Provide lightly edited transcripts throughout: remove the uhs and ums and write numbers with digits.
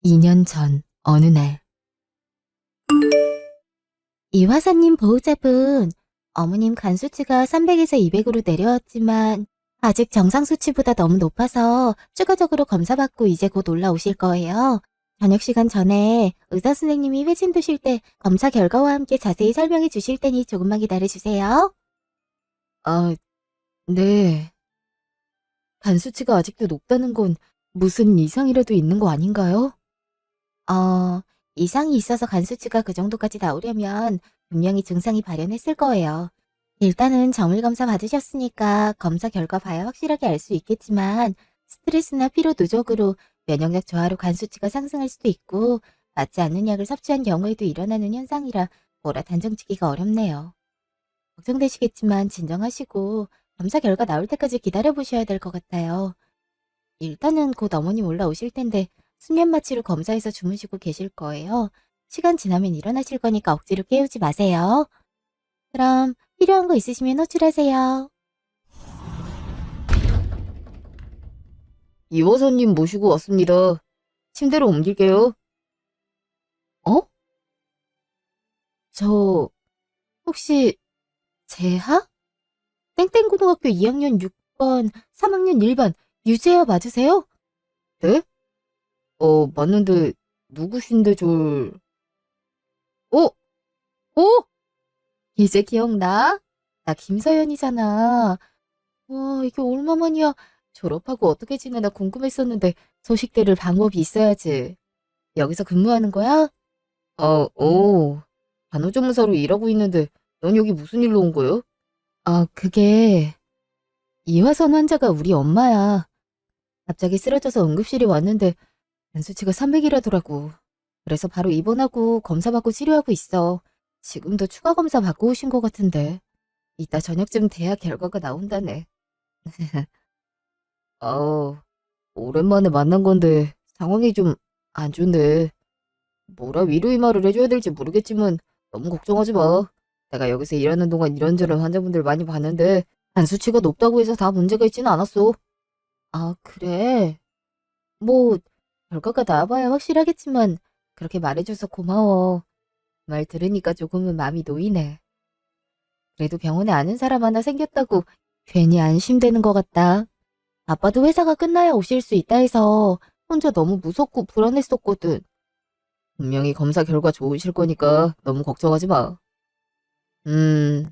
2년 전 어느 날 이화사님 보호자분, 어머님 간 수치가 300에서 200으로 내려왔지만 아직 정상 수치보다 너무 높아서 추가적으로 검사받고 이제 곧 올라오실 거예요. 저녁 시간 전에 의사 선생님이 회진 두실 때 검사 결과와 함께 자세히 설명해 주실 테니 조금만 기다려 주세요. 아, 네. 간 수치가 아직도 높다는 건 무슨 이상이라도 있는 거 아닌가요? 어, 이상이 있어서 간 수치가 그 정도까지 나오려면 분명히 증상이 발현했을 거예요. 일단은 정밀 검사 받으셨으니까 검사 결과 봐야 확실하게 알 수 있겠지만 스트레스나 피로 누적으로 면역력 저하로 간 수치가 상승할 수도 있고 맞지 않는 약을 섭취한 경우에도 일어나는 현상이라 뭐라 단정짓기가 어렵네요. 걱정되시겠지만 진정하시고 검사 결과 나올 때까지 기다려보셔야 될 것 같아요. 일단은 곧 어머님 올라오실 텐데 수면 마취로 검사해서 주무시고 계실 거예요. 시간 지나면 일어나실 거니까 억지로 깨우지 마세요. 그럼 필요한 거 있으시면 호출하세요. 이호선님 모시고 왔습니다. 침대로 옮길게요. 어? 저 혹시 재하? 땡땡고등학교 2학년 6반, 3학년 1반 유재하 맞으세요? 네? 맞는데 누구신데 어? 어? 이제 기억나? 나 김서연이잖아. 와, 이게 얼마만이야. 졸업하고 어떻게 지내나 궁금했었는데 소식 들을 방법이 있어야지. 여기서 근무하는 거야? 오. 간호조무사로 일하고 있는데 넌 여기 무슨 일로 온 거요? 그게 이화선 환자가 우리 엄마야. 갑자기 쓰러져서 응급실에 왔는데 단수치가 300이라더라고. 그래서 바로 입원하고 검사 받고 치료하고 있어. 지금도 추가 검사 받고 오신 것 같은데. 이따 저녁쯤 대학 결과가 나온다네. 어, 오랜만에 만난 건데 상황이 좀 안 좋네. 뭐라 위로의 말을 해줘야 될지 모르겠지만 너무 걱정하지 마. 내가 여기서 일하는 동안 이런저런 환자분들 많이 봤는데 간 수치가 높다고 해서 다 문제가 있지는 않았어. 아, 그래? 뭐 결과가 나와봐야 확실하겠지만 그렇게 말해줘서 고마워. 말 들으니까 조금은 마음이 놓이네. 그래도 병원에 아는 사람 하나 생겼다고 괜히 안심되는 것 같다. 아빠도 회사가 끝나야 오실 수 있다 해서 혼자 너무 무섭고 불안했었거든. 분명히 검사 결과 좋으실 거니까 너무 걱정하지 마. 음,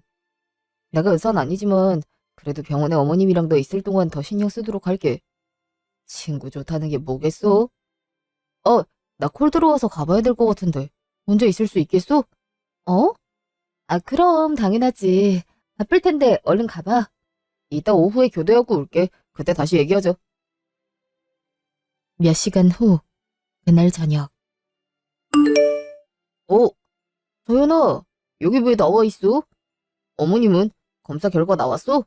내가 의사는 아니지만 그래도 병원에 어머님이랑 너 있을 동안 더 신경 쓰도록 할게. 친구 좋다는 게 뭐겠어? 어, 나 콜 들어와서 가봐야 될 것 같은데. 혼자 있을 수 있겠어? 어? 아, 그럼 당연하지. 바쁠 텐데 얼른 가봐. 이따 오후에 교대하고 올게. 그때 다시 얘기하자. 몇 시간 후, 그날 저녁. 어, 소연아, 여기 왜 나와 있어? 어머님은 검사 결과 나왔어?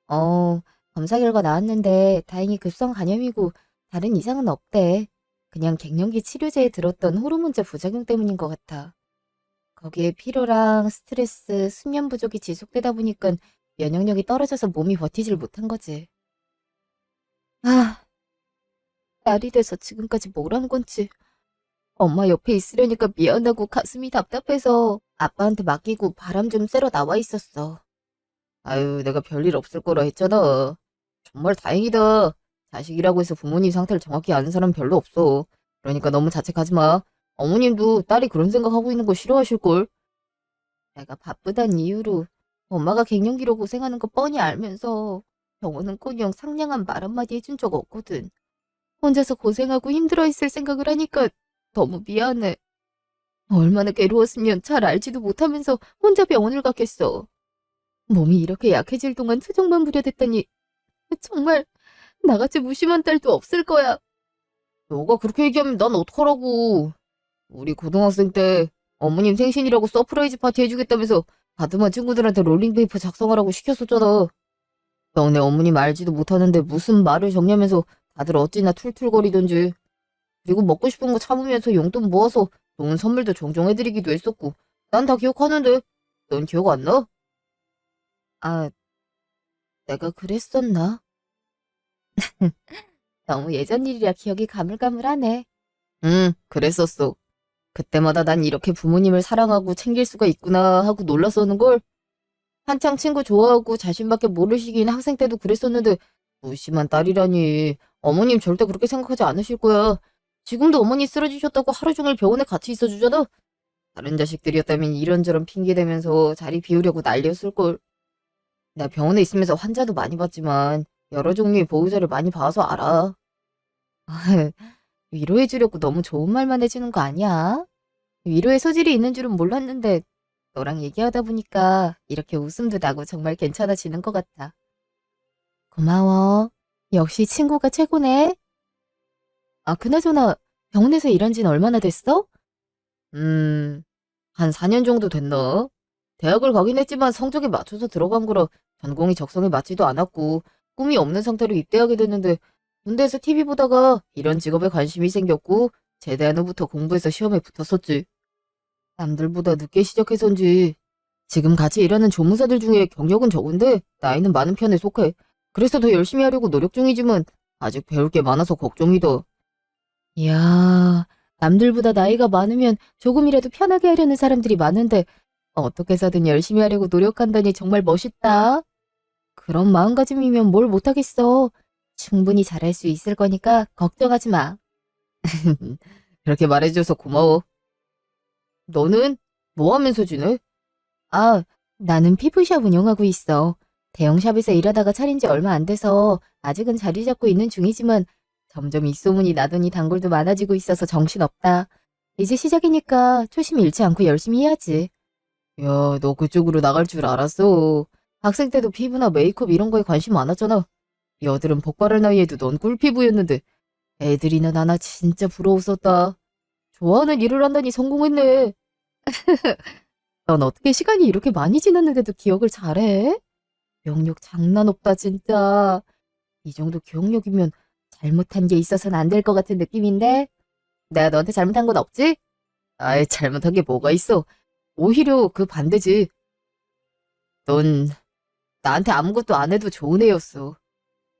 어, 검사 결과 나왔는데 다행히 급성 간염이고 다른 이상은 없대. 그냥 갱년기 치료제에 들었던 호르몬제 부작용 때문인 것 같아. 거기에 피로랑 스트레스, 수면 부족이 지속되다 보니까 면역력이 떨어져서 몸이 버티질 못한 거지. 아, 날이 돼서 지금까지 뭘 한 건지. 엄마 옆에 있으려니까 미안하고 가슴이 답답해서 아빠한테 맡기고 바람 좀 쐬러 나와 있었어. 아유, 내가 별일 없을 거라 했잖아. 정말 다행이다. 자식이라고 해서 부모님 상태를 정확히 아는 사람 별로 없어. 그러니까 너무 자책하지 마. 어머님도 딸이 그런 생각하고 있는 거 싫어하실걸? 내가 바쁘단 이유로 엄마가 갱년기로 고생하는 거 뻔히 알면서 병원은커녕 상냥한 말 한마디 해준 적 없거든. 혼자서 고생하고 힘들어했을 생각을 하니까 너무 미안해. 얼마나 괴로웠으면 잘 알지도 못하면서 혼자 병원을 갔겠어. 몸이 이렇게 약해질 동안 투정만 부려댔더니 정말 나같이 무심한 딸도 없을 거야. 너가 그렇게 얘기하면 난 어떡하라고. 우리 고등학생 때 어머님 생신이라고 서프라이즈 파티 해주겠다면서 다듬한 친구들한테 롤링페이퍼 작성하라고 시켰었잖아. 너네 어머님 알지도 못하는데 무슨 말을 정냐면서 다들 어찌나 툴툴거리던지. 그리고 먹고 싶은 거 참으면서 용돈 모아서 좋은 선물도 종종 해드리기도 했었고. 난 다 기억하는데. 넌 기억 안 나? 아, 내가 그랬었나? 너무 예전 일이라 기억이 가물가물하네. 응, 그랬었어. 그때마다 난 이렇게 부모님을 사랑하고 챙길 수가 있구나 하고 놀랐었는걸. 한창 친구 좋아하고 자신밖에 모를 시기인 학생 때도 그랬었는데 무심한 딸이라니. 어머님 절대 그렇게 생각하지 않으실 거야. 지금도 어머니 쓰러지셨다고 하루 종일 병원에 같이 있어주잖아. 다른 자식들이었다면 이런저런 핑계 대면서 자리 비우려고 난리였을걸. 나 병원에 있으면서 환자도 많이 봤지만 여러 종류의 보호자를 많이 봐서 알아. 위로해주려고 너무 좋은 말만 해주는 거 아니야? 위로의 소질이 있는 줄은 몰랐는데 너랑 얘기하다 보니까 이렇게 웃음도 나고 정말 괜찮아지는 것 같아. 고마워. 역시 친구가 최고네. 아, 그나저나 병원에서 일한 지는 얼마나 됐어? 음, 한 4년 정도 됐나? 대학을 가긴 했지만 성적에 맞춰서 들어간 거라 전공이 적성에 맞지도 않았고 꿈이 없는 상태로 입대하게 됐는데 군대에서 TV 보다가 이런 직업에 관심이 생겼고 제대한 후부터 공부해서 시험에 붙었었지. 남들보다 늦게 시작해서인지 지금 같이 일하는 조무사들 중에 경력은 적은데 나이는 많은 편에 속해. 그래서 더 열심히 하려고 노력 중이지만 아직 배울 게 많아서 걱정이다. 이야, 남들보다 나이가 많으면 조금이라도 편하게 하려는 사람들이 많은데 어떻게 해서든 열심히 하려고 노력한다니 정말 멋있다. 그런 마음가짐이면 뭘 못하겠어. 충분히 잘할 수 있을 거니까 걱정하지 마. 그렇게 말해줘서 고마워. 너는 뭐 하면서 지내? 아, 나는 피부샵 운영하고 있어. 대형 샵에서 일하다가 차린 지 얼마 안 돼서 아직은 자리 잡고 있는 중이지만 점점 입소문이 나더니 단골도 많아지고 있어서 정신없다. 이제 시작이니까 초심 잃지 않고 열심히 해야지. 야, 너 그쪽으로 나갈 줄 알았어. 학생 때도 피부나 메이크업 이런 거에 관심 많았잖아. 여드름 복바를 나이에도 넌 꿀피부였는데 애들이나 나나 진짜 부러웠었다. 좋아하는 일을 한다니 성공했네. 넌 어떻게 시간이 이렇게 많이 지났는데도 기억을 잘해? 기억력 장난 없다, 진짜. 이 정도 기억력이면 잘못한 게 있어서는 안 될 것 같은 느낌인데? 내가 너한테 잘못한 건 없지? 아이, 잘못한 게 뭐가 있어. 오히려 그 반대지. 넌 나한테 아무것도 안 해도 좋은 애였어.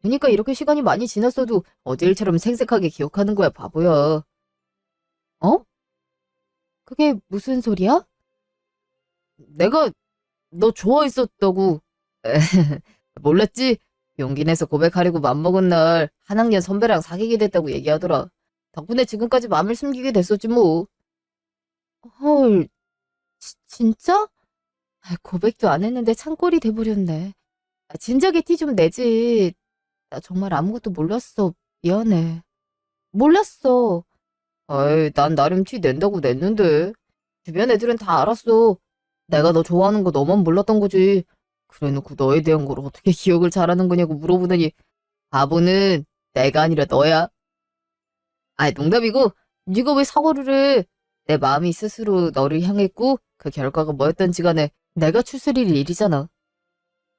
그러니까 이렇게 시간이 많이 지났어도 어제 일처럼 생생하게 기억하는 거야, 바보야. 어? 그게 무슨 소리야? 내가 너 좋아했었다고. 몰랐지? 용기 내서 고백하려고 맘먹은 날 한 학년 선배랑 사귀게 됐다고 얘기하더라. 덕분에 지금까지 맘을 숨기게 됐었지 뭐. 헐, 진짜? 아, 고백도 안 했는데 창꼴이 돼버렸네. 아, 진작에 티 좀 내지. 나 정말 아무것도 몰랐어. 미안해. 몰랐어. 아이, 난 나름 티 낸다고 냈는데. 주변 애들은 다 알았어. 내가 너 좋아하는 거 너만 몰랐던 거지. 그래놓고 너에 대한 걸 어떻게 기억을 잘하는 거냐고 물어보더니 바보는 내가 아니라 너야. 아이, 농담이고 네가 왜 사과를 해. 내 마음이 스스로 너를 향했고 그 결과가 뭐였던지 간에 내가 추스릴 일이잖아.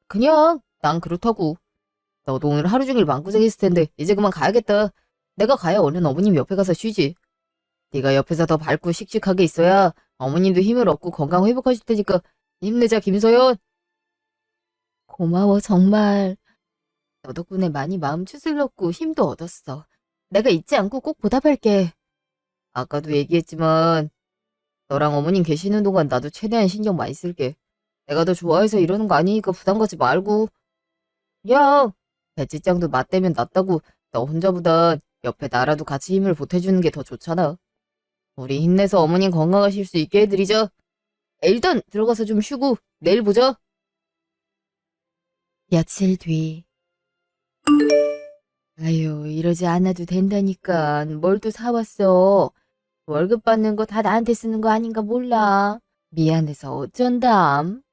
그냥 난 그렇다고. 너도 오늘 하루 종일 마음고생했을 텐데 이제 그만 가야겠다. 내가 가야 얼른 어머님 옆에 가서 쉬지. 네가 옆에서 더 밝고 씩씩하게 있어야 어머님도 힘을 얻고 건강 회복하실 테니까 힘내자, 김서연. 고마워, 정말. 너 덕분에 많이 마음 추슬렀고 힘도 얻었어. 내가 잊지 않고 꼭 보답할게. 아까도 얘기했지만 너랑 어머님 계시는 동안 나도 최대한 신경 많이 쓸게. 내가 너 좋아해서 이러는 거 아니니까 부담 갖지 말고. 야, 배지장도 맞대면 낫다고 너 혼자보단 옆에 나라도 같이 힘을 보태주는 게 더 좋잖아. 우리 힘내서 어머님 건강하실 수 있게 해드리자. 일단 들어가서 좀 쉬고 내일 보자. 며칠 뒤. 아유, 이러지 않아도 된다니까. 뭘 또 사왔어. 월급 받는 거 다 나한테 쓰는 거 아닌가 몰라. 미안해서 어쩐담.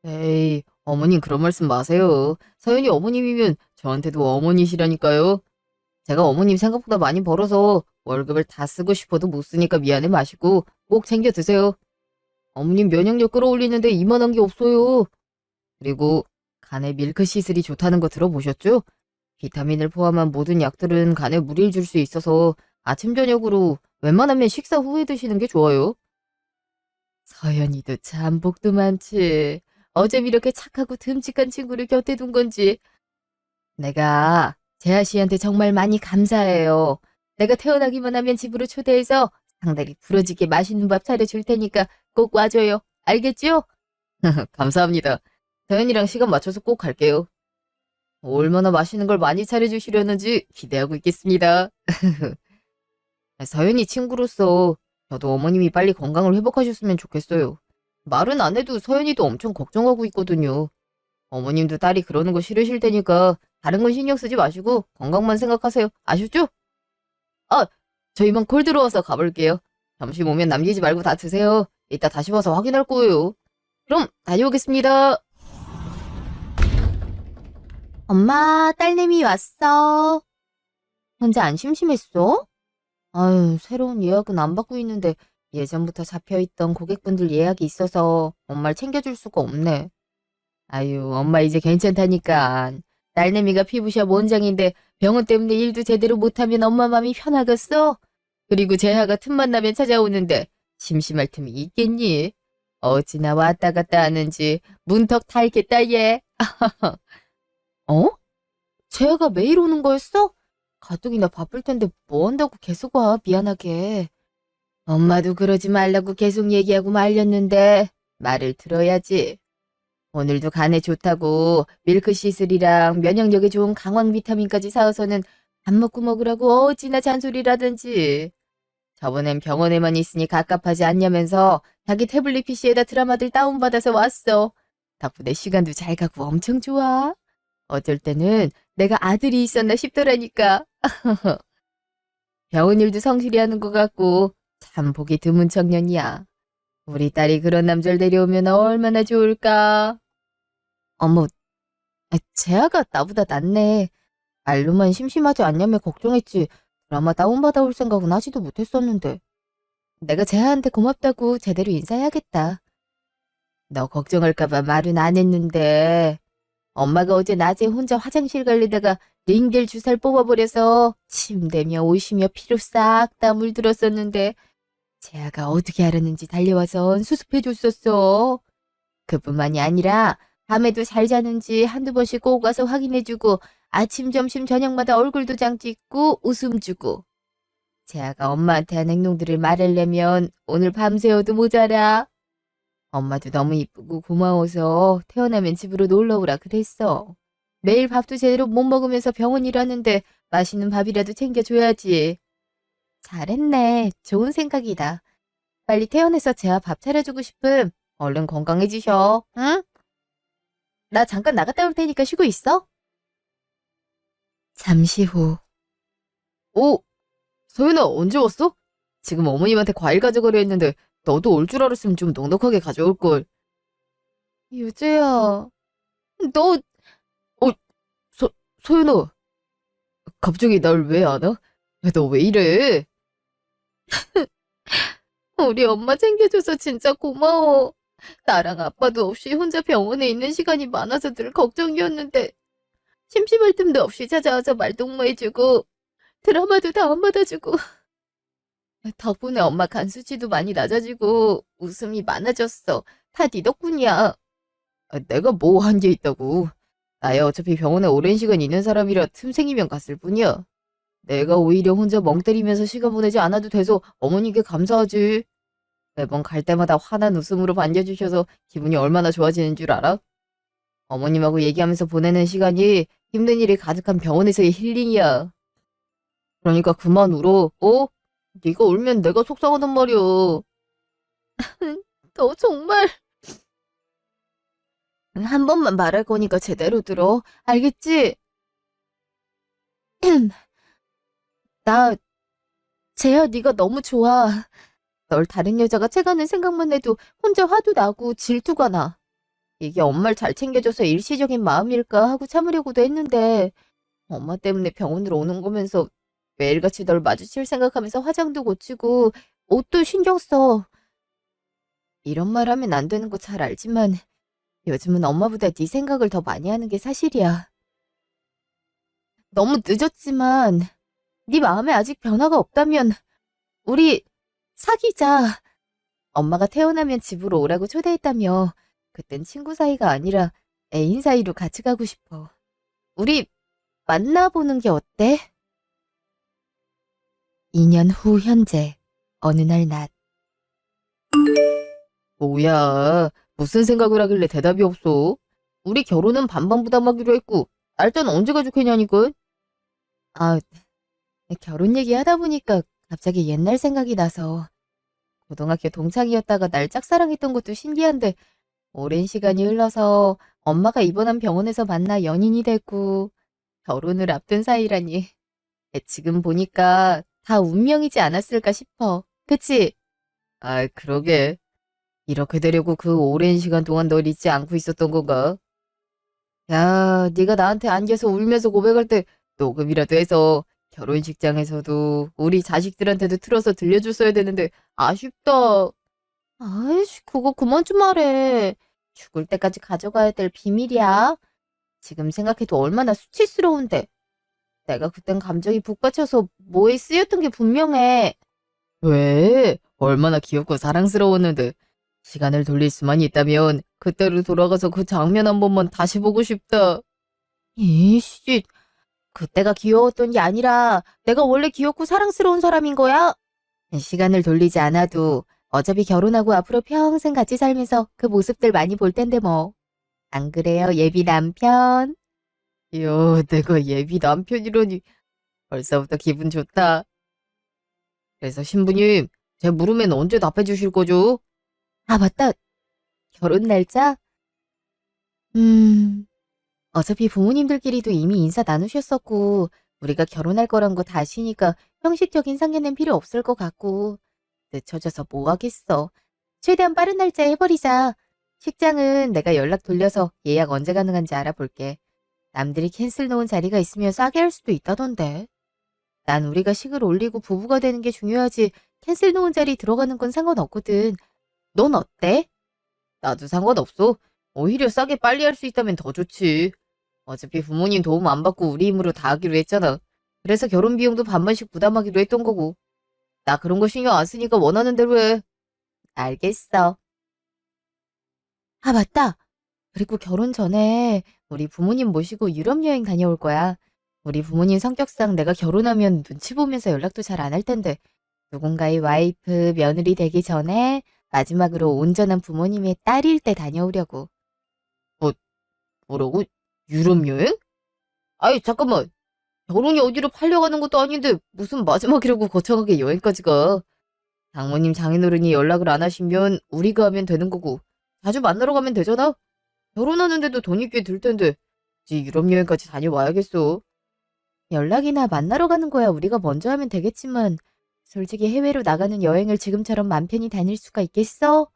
에이, 어머님 그런 말씀 마세요. 서연이 어머님이면 저한테도 어머니시라니까요. 제가 어머님 생각보다 많이 벌어서 월급을 다 쓰고 싶어도 못 쓰니까 미안해 마시고 꼭 챙겨 드세요. 어머님 면역력 끌어올리는데 이만한 게 없어요. 그리고 간에 밀크시슬이 좋다는 거 들어보셨죠? 비타민을 포함한 모든 약들은 간에 무리를 줄 수 있어서 아침 저녁으로 웬만하면 식사 후에 드시는 게 좋아요. 서연이도 참 복도 많지. 어쩜 이렇게 착하고 듬직한 친구를 곁에 둔 건지. 내가 재하 씨한테 정말 많이 감사해요. 내가 태어나기만 하면 집으로 초대해서 상다리 부러지게 맛있는 밥 차려줄 테니까 꼭 와줘요. 알겠죠? 감사합니다. 서연이랑 시간 맞춰서 꼭 갈게요. 얼마나 맛있는 걸 많이 차려주시려는지 기대하고 있겠습니다. 서연이 친구로서 저도 어머님이 빨리 건강을 회복하셨으면 좋겠어요. 말은 안 해도 서연이도 엄청 걱정하고 있거든요. 어머님도 딸이 그러는 거 싫으실 테니까 다른 건 신경 쓰지 마시고 건강만 생각하세요. 아셨죠? 아, 저 이만 콜 들어와서 가볼게요. 점심 오면 남기지 말고 다 드세요. 이따 다시 와서 확인할 거예요. 그럼 다녀오겠습니다. 엄마, 딸내미 왔어. 혼자 안 심심했어? 아유, 새로운 예약은 안 받고 있는데 예전부터 잡혀있던 고객분들 예약이 있어서 엄마를 챙겨줄 수가 없네. 아유, 엄마 이제 괜찮다니까. 딸내미가 피부샵 원장인데 병원 때문에 일도 제대로 못하면 엄마 맘이 편하겠어? 그리고 재하가 틈만 나면 찾아오는데 심심할 틈이 있겠니? 어찌나 왔다 갔다 하는지 문턱 달겠다 얘. 어? 재하가 매일 오는 거였어? 가뜩이나 바쁠 텐데 뭐 한다고 계속 와, 미안하게. 엄마도 그러지 말라고 계속 얘기하고 말렸는데 말을 들어야지. 오늘도 간에 좋다고 밀크시슬이랑 면역력에 좋은 강황 비타민까지 사와서는 밥 먹고 먹으라고 어찌나 잔소리라든지. 저번엔 병원에만 있으니 갑갑하지 않냐면서 자기 태블릿 PC에다 드라마들 다운받아서 왔어. 덕분에 시간도 잘 가고 엄청 좋아. 어쩔 때는 내가 아들이 있었나 싶더라니까. 병원 일도 성실히 하는 것 같고 참 보기 드문 청년이야. 우리 딸이 그런 남자를 데려오면 얼마나 좋을까. 어머, 재아가 나보다 낫네. 말로만 심심하지 않냐며 걱정했지. 드라마 다운받아 올 생각은 하지도 못했었는데. 내가 재아한테 고맙다고 제대로 인사해야겠다. 너 걱정할까봐 말은 안 했는데. 엄마가 어제 낮에 혼자 화장실 갈려다가 링겔 주사를 뽑아버려서 침대며 옷이며 피로 싹 다 물들었었는데 재아가 어떻게 알았는지 달려와서 수습해줬었어. 그뿐만이 아니라 밤에도 잘 자는지 한두 번씩 꼭 와서 확인해주고 아침, 점심, 저녁마다 얼굴 도장 찍고 웃음 주고. 재아가 엄마한테 한 행동들을 말하려면 오늘 밤새워도 모자라. 엄마도 너무 이쁘고 고마워서 태어나면 집으로 놀러오라 그랬어. 매일 밥도 제대로 못 먹으면서 병원 일하는데 맛있는 밥이라도 챙겨줘야지. 잘했네. 좋은 생각이다. 빨리 퇴원해서 재아 밥 차려주고 싶음. 얼른 건강해지셔. 응? 나 잠깐 나갔다 올 테니까 쉬고 있어. 잠시 후. 오, 소윤아 언제 왔어? 지금 어머님한테 과일 가져가려 했는데 너도 올 줄 알았으면 좀 넉넉하게 가져올걸. 유재야, 너, 소, 소윤아, 갑자기 날 왜 안 와? 너 왜 이래? 우리 엄마 챙겨줘서 진짜 고마워. 나랑 아빠도 없이 혼자 병원에 있는 시간이 많아서 늘 걱정이었는데 심심할 틈도 없이 찾아와서 말동무해주고 드라마도 다운받아주고 덕분에 엄마 간 수치도 많이 낮아지고 웃음이 많아졌어. 다 네 덕분이야. 내가 뭐 한 게 있다고. 나야 어차피 병원에 오랜 시간 있는 사람이라 틈생이면 갔을 뿐이야. 내가 오히려 혼자 멍 때리면서 시간 보내지 않아도 돼서 어머니께 감사하지. 매번 갈 때마다 환한 웃음으로 반겨주셔서 기분이 얼마나 좋아지는 줄 알아? 어머님하고 얘기하면서 보내는 시간이 힘든 일이 가득한 병원에서의 힐링이야. 그러니까 그만 울어, 어? 네가 울면 내가 속상하단 말이야. 너 정말 한 번만 말할 거니까 제대로 들어. 알겠지? 나 재야 네가 너무 좋아. 널 다른 여자가 채가는 생각만 해도 혼자 화도 나고 질투가 나. 이게 엄마를 잘 챙겨줘서 일시적인 마음일까 하고 참으려고도 했는데 엄마 때문에 병원으로 오는 거면서 매일같이 널 마주칠 생각하면서 화장도 고치고 옷도 신경 써. 이런 말 하면 안 되는 거 잘 알지만 요즘은 엄마보다 네 생각을 더 많이 하는 게 사실이야. 너무 늦었지만 네 마음에 아직 변화가 없다면 우리 사귀자. 엄마가 태어나면 집으로 오라고 초대했다며 그땐 친구 사이가 아니라 애인 사이로 같이 가고 싶어. 우리 만나보는 게 어때? 2년 후 현재, 어느 날 낮. 뭐야, 무슨 생각을 하길래 대답이 없어? 우리 결혼은 반반 부담하기로 했고, 날짜는 언제 가족회냐니까? 아, 결혼 얘기하다 보니까 갑자기 옛날 생각이 나서 고등학교 동창이었다가 날 짝사랑했던 것도 신기한데 오랜 시간이 흘러서 엄마가 입원한 병원에서 만나 연인이 됐고 결혼을 앞둔 사이라니. 지금 보니까 다 운명이지 않았을까 싶어. 그치? 아, 그러게. 이렇게 되려고 그 오랜 시간 동안 널 잊지 않고 있었던 건가? 야, 네가 나한테 안겨서 울면서 고백할 때 녹음이라도 해서 결혼식장에서도 우리 자식들한테도 틀어서 들려줬어야 되는데 아쉽다. 아이씨, 그거 그만 좀 말해. 죽을 때까지 가져가야 될 비밀이야. 지금 생각해도 얼마나 수치스러운데. 내가 그땐 감정이 북받쳐서 뭐에 쓰였던 게 분명해. 왜? 얼마나 귀엽고 사랑스러웠는데. 시간을 돌릴 수만 있다면 그때로 돌아가서 그 장면 한 번만 다시 보고 싶다. 이씨, 그때가 귀여웠던 게 아니라 내가 원래 귀엽고 사랑스러운 사람인 거야? 시간을 돌리지 않아도 어차피 결혼하고 앞으로 평생 같이 살면서 그 모습들 많이 볼 텐데 뭐. 안 그래요, 예비 남편? 이야, 내가 예비 남편이라니. 벌써부터 기분 좋다. 그래서 신부님, 제 물음엔 언제 답해 주실 거죠? 아, 맞다. 결혼 날짜? 음, 어차피 부모님들끼리도 이미 인사 나누셨었고, 우리가 결혼할 거란 거 다 아시니까 형식적인 상견례는 필요 없을 것 같고, 늦춰져서 뭐 하겠어. 최대한 빠른 날짜에 해버리자. 식장은 내가 연락 돌려서 예약 언제 가능한지 알아볼게. 남들이 캔슬 놓은 자리가 있으면 싸게 할 수도 있다던데. 난 우리가 식을 올리고 부부가 되는 게 중요하지 캔슬 놓은 자리 들어가는 건 상관없거든. 넌 어때? 나도 상관없어. 오히려 싸게 빨리 할 수 있다면 더 좋지. 어차피 부모님 도움 안 받고 우리 힘으로 다 하기로 했잖아. 그래서 결혼 비용도 반반씩 부담하기로 했던 거고. 나 그런 거 신경 안 쓰니까 원하는 대로 해. 알겠어. 아, 맞다. 그리고 결혼 전에 우리 부모님 모시고 유럽 여행 다녀올 거야. 우리 부모님 성격상 내가 결혼하면 눈치 보면서 연락도 잘 안 할 텐데 누군가의 와이프, 며느리 되기 전에 마지막으로 온전한 부모님의 딸일 때 다녀오려고. 뭐, 뭐라고? 유럽 여행? 아이, 잠깐만. 결혼이 어디로 팔려가는 것도 아닌데 무슨 마지막이라고 거창하게 여행까지 가. 장모님, 장인어른이 연락을 안 하시면 우리가 하면 되는 거고 자주 만나러 가면 되잖아? 결혼하는데도 돈이 꽤 들 텐데 굳이 유럽 여행까지 다녀와야겠어. 연락이나 만나러 가는 거야 우리가 먼저 하면 되겠지만 솔직히 해외로 나가는 여행을 지금처럼 맘 편히 다닐 수가 있겠어?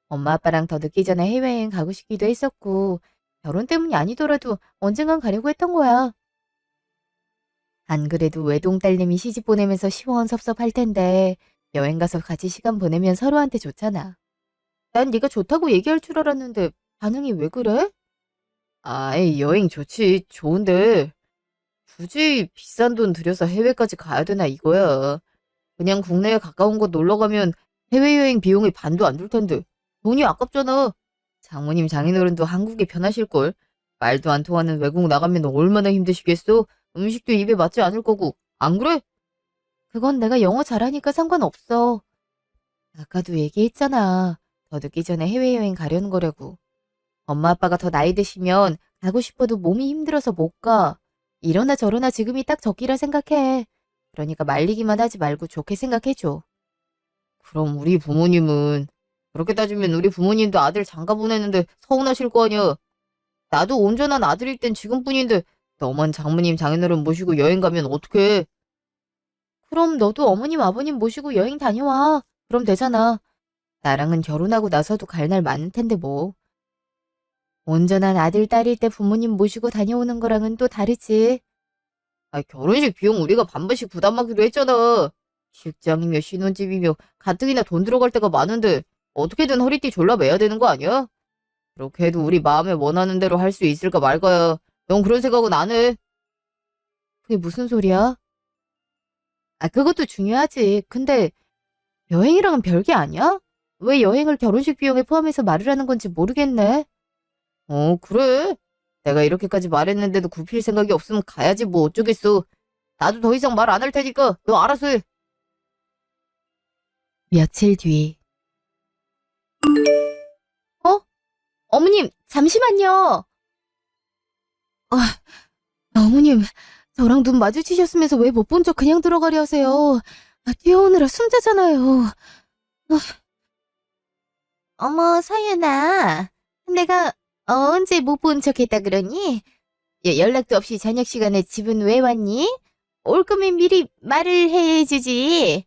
엄마 아빠랑 더 늦기 전에 해외여행 가고 싶기도 했었고 결혼 때문이 아니더라도 언젠간 가려고 했던 거야. 안 그래도 외동딸내미 시집 보내면서 시원섭섭할 텐데 여행 가서 같이 시간 보내면 서로한테 좋잖아. 난 네가 좋다고 얘기할 줄 알았는데 반응이 왜 그래? 아이, 여행 좋지. 좋은데 굳이 비싼 돈 들여서 해외까지 가야 되나 이거야. 그냥 국내에 가까운 곳 놀러 가면 해외여행 비용이 반도 안 들 텐데 돈이 아깝잖아. 장모님 장인어른도 한국에 편하실걸. 말도 안 통하는 외국 나가면 얼마나 힘드시겠어? 음식도 입에 맞지 않을 거고. 안 그래? 그건 내가 영어 잘하니까 상관없어. 아까도 얘기했잖아. 더 늦기 전에 해외여행 가려는 거라고. 엄마 아빠가 더 나이 드시면 가고 싶어도 몸이 힘들어서 못 가. 이러나 저러나 지금이 딱 적기라 생각해. 그러니까 말리기만 하지 말고 좋게 생각해줘. 그럼 우리 부모님은 그렇게 따지면 우리 부모님도 아들 장가 보내는데 서운하실 거 아니야. 나도 온전한 아들일 땐 지금뿐인데 너만 장모님 장인어른 모시고 여행 가면 어떡해. 그럼 너도 어머님 아버님 모시고 여행 다녀와. 그럼 되잖아. 나랑은 결혼하고 나서도 갈 날 많을 텐데 뭐. 온전한 아들, 딸일 때 부모님 모시고 다녀오는 거랑은 또 다르지. 아, 결혼식 비용 우리가 반반씩 부담하기로 했잖아. 식장이며 신혼집이며 가뜩이나 돈 들어갈 때가 많은데 어떻게든 허리띠 졸라매야 되는 거 아니야? 그렇게 해도 우리 마음에 원하는 대로 할 수 있을까 말까야. 넌 그런 생각은 안 해? 그게 무슨 소리야? 아, 그것도 중요하지. 근데 여행이랑은 별게 아니야? 왜 여행을 결혼식 비용에 포함해서 말을 하는 건지 모르겠네. 그래. 내가 이렇게까지 말했는데도 굽힐 생각이 없으면 가야지 뭐 어쩌겠어. 나도 더 이상 말 안 할 테니까 너 알아서 해. 며칠 뒤. 어? 어머님, 잠시만요. 어머님, 저랑 눈 마주치셨으면서 왜 못 본 척 그냥 들어가려 하세요? 뛰어오느라 숨자잖아요. 어머, 서윤아. 내가 언제 못 본 척 했다 그러니? 연락도 없이 저녁 시간에 집은 왜 왔니? 올 거면 미리 말을 해주지.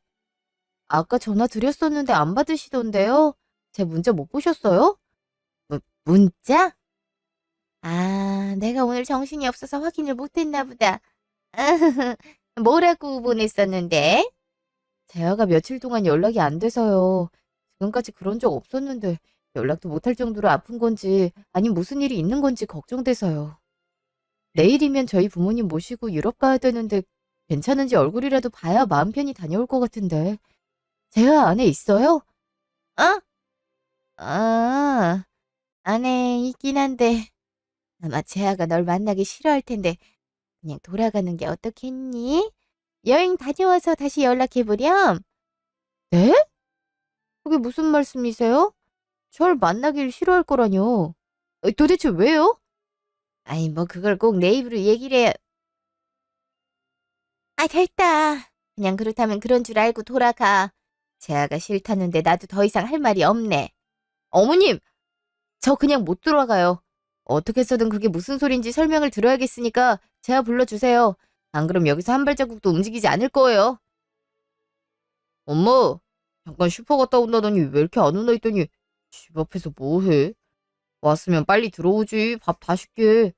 아까 전화 드렸었는데 안 받으시던데요? 제 문자 못 보셨어요? 문자? 아, 내가 오늘 정신이 없어서 확인을 못했나 보다. 뭐라고 보냈었는데? 재하가 며칠 동안 연락이 안 돼서요. 지금까지 그런 적 없었는데 연락도 못할 정도로 아픈 건지 아님 무슨 일이 있는 건지 걱정돼서요. 내일이면 저희 부모님 모시고 유럽 가야 되는데 괜찮은지 얼굴이라도 봐야 마음 편히 다녀올 것 같은데. 재하 안에 있어요? 어? 아, 안에 있긴 한데 아마 재하가 널 만나기 싫어할 텐데 그냥 돌아가는 게 어떻겠니? 여행 다녀와서 다시 연락해보렴. 네? 그게 무슨 말씀이세요? 절 만나길 싫어할 거라뇨. 도대체 왜요? 아이, 뭐 그걸 꼭 내 입으로 얘기를 해. 아, 됐다. 그냥 그렇다면 그런 줄 알고 돌아가. 재하가 싫다는데 나도 더 이상 할 말이 없네. 어머님, 저 그냥 못 돌아가요. 어떻게 해서든 그게 무슨 소린지 설명을 들어야겠으니까 재하 불러주세요. 안 그럼 여기서 한 발자국도 움직이지 않을 거예요. 엄마, 잠깐 슈퍼 갔다 온다더니 왜 이렇게 안 오나 했더니 집 앞에서 뭐 해? 왔으면 빨리 들어오지. 밥 다 줄게.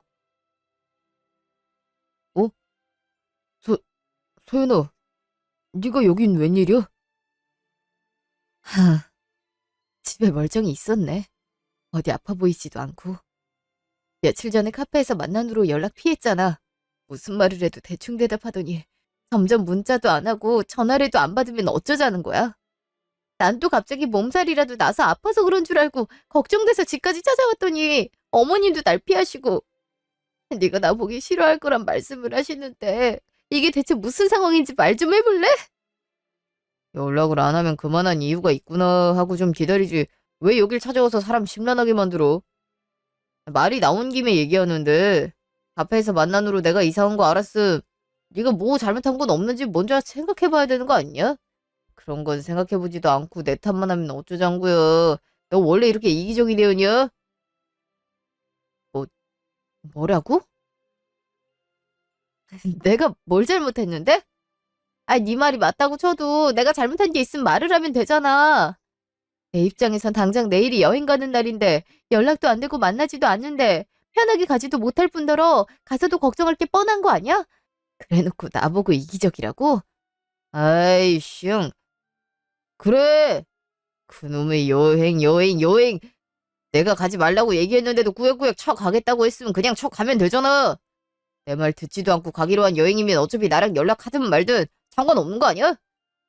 어? 서, 서연아, 네가 여긴 웬일이야? 하, 집에 멀쩡히 있었네. 어디 아파 보이지도 않고. 며칠 전에 카페에서 만난 후로 연락 피했잖아. 무슨 말을 해도 대충 대답하더니 점점 문자도 안 하고 전화라도 안 받으면 어쩌자는 거야? 난 또 갑자기 몸살이라도 나서 아파서 그런 줄 알고 걱정돼서 집까지 찾아왔더니 어머님도 날 피하시고 네가 나 보기 싫어할 거란 말씀을 하시는데 이게 대체 무슨 상황인지 말 좀 해볼래? 연락을 안 하면 그만한 이유가 있구나 하고 좀 기다리지. 왜 여길 찾아와서 사람 심란하게 만들어? 말이 나온 김에 얘기하는데 카페에서 만난 후로 내가 이사 온 거 알았음. 네가 뭐 잘못한 건 없는지 먼저 생각해봐야 되는 거 아니야? 그런 건 생각해보지도 않고 내 탓만 하면 어쩌자고요. 너 원래 이렇게 이기적인 애였냐? 뭐, 뭐라고? 내가 뭘 잘못했는데? 아니, 네 말이 맞다고 쳐도 내가 잘못한 게 있으면 말을 하면 되잖아. 내 입장에선 당장 내일이 여행 가는 날인데 연락도 안 되고 만나지도 않는데 편하게 가지도 못할 뿐더러 가서도 걱정할 게 뻔한 거 아니야? 그래놓고 나보고 이기적이라고? 아이, 슝. 그래. 그놈의 여행. 내가 가지 말라고 얘기했는데도 꾸역꾸역 쳐 가겠다고 했으면 그냥 쳐 가면 되잖아. 내 말 듣지도 않고 가기로 한 여행이면 어차피 나랑 연락하든 말든 상관없는 거 아니야?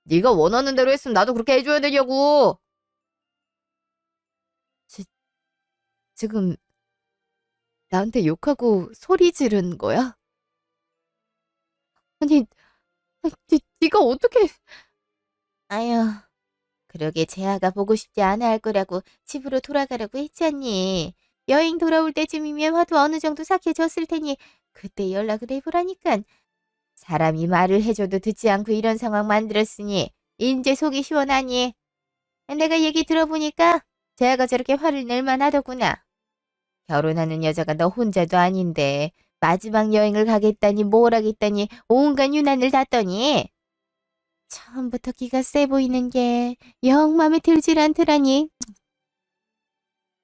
네가 원하는 대로 했으면 나도 그렇게 해줘야 되냐고. 지, 지금 나한테 욕하고 소리 지른 거야? 아니, 네가 어떻게... 아유, 그러게 재아가 보고 싶지 않아 할 거라고 집으로 돌아가라고 했잖니. 여행 돌아올 때쯤이면 화도 어느 정도 삭혀졌을 테니 그때 연락을 해보라니깐. 사람이 말을 해줘도 듣지 않고 이런 상황 만들었으니 인제 속이 시원하니. 내가 얘기 들어보니까 재아가 저렇게 화를 낼 만하더구나. 결혼하는 여자가 너 혼자도 아닌데 마지막 여행을 가겠다니 뭘 하겠다니 온갖 유난을 땄더니 처음부터 기가 세 보이는 게 영 맘에 들질 않더라니.